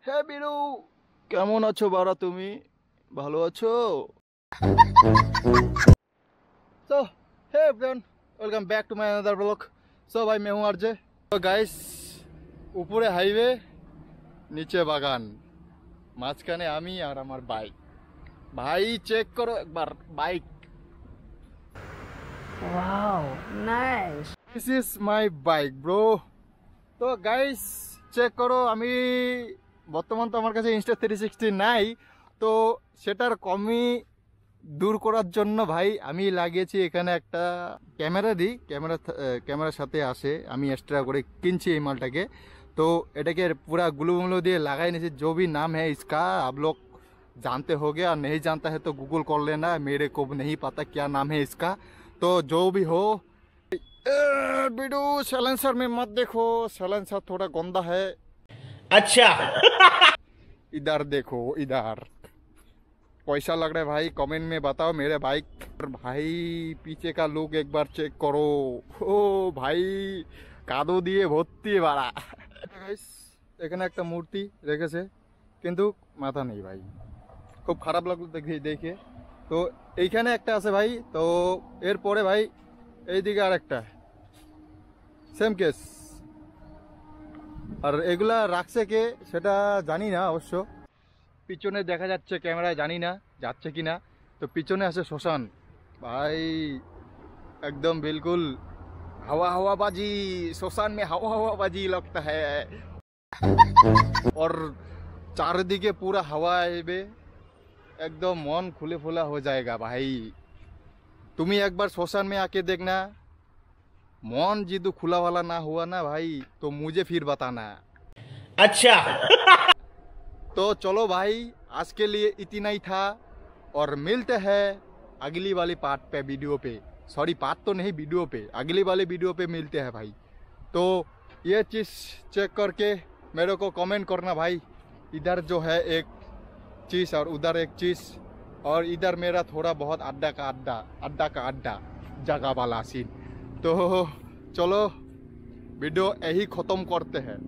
হ্যাঁ বিরু, কেমন আছো বারা? তুমি ভালো আছো? तो hey everyone, welcome back to my another blog. So भाई मैं हूँ आरजे। तो गाइस, ऊपरे हाईवे, नीचे बागान, মাঝখানে আমি আর আমার বাইক। ভাই চেক করো একবার bike. Wow, nice. This is my bike bro. তো গাইস চেক করো, আমি বর্তমান তো আমার কাছে Insta360 নাই, তো সেটার কমি দূর করার জন্য ভাই আমি লাগিয়েছি এখানে একটা ক্যামেরার সাথে আসে, আমি এক্সট্রা করে কিনছি এই মালটাকে। तो এটাকে पूरा ग्लू व्लू दिए लगाई नहीं। जो भी नाम है इसका आप लोग जानते होगे, और नहीं जानता है तो गूगल कर लेना, मेरे को नहीं पता क्या नाम है इसका। तो जो भी हो, वीडियो साइलेंसर में मत देखो, साइलेंसर थोड़ा गंदा है। अच्छा इधर देखो, इधर पैसा लग रहा है भाई, कमेंट में बताओ मेरे बाइक। भाई पीछे का लुक एक बार चेक करो। ओ भाई কাদো দিয়ে ভর্তি বাড়া। এখানে একটা মূর্তি রেখেছে কিন্তু মাথা নেই ভাই, খুব খারাপ লাগলো দেখে। তো এইখানে একটা আছে ভাই, তো এরপরে ভাই এইদিকে আর একটা সেম কেস। আর এগুলা রাখছে কে সেটা জানি না অবশ্য, পিছনে দেখা যাচ্ছে ক্যামেরায়, জানি না যাচ্ছে কিনা। তো পিছনে আছে শ্মশান ভাই, একদম বিলকুল हवा हवाबाजी, श्मशान में हवा हवाबाजी लगता है। और चारदिके पूरा हवा आएबे, एकदम मन खुले खुला हो जाएगा भाई। तुम्हें एक बार श्मशान में आके देखना, मन जिदू खुला वाला ना हुआ ना भाई, तो मुझे फिर बताना। अच्छा तो चलो भाई, आज के लिए इतना ही था, और मिलते हैं अगली वाली पार्ट पे, वीडियो पे। सॉरी पार्ट तो नहीं, वीडियो पे, अगली वाले वीडियो पे मिलते हैं भाई। तो ये चीज़ चेक करके मेरे को कमेंट करना भाई। इधर जो है एक चीज़ और उधर एक चीज़, और इधर मेरा थोड़ा बहुत अड्डा का अड्डा जगह वाला सीन। तो चलो वीडियो यही ख़त्म करते हैं।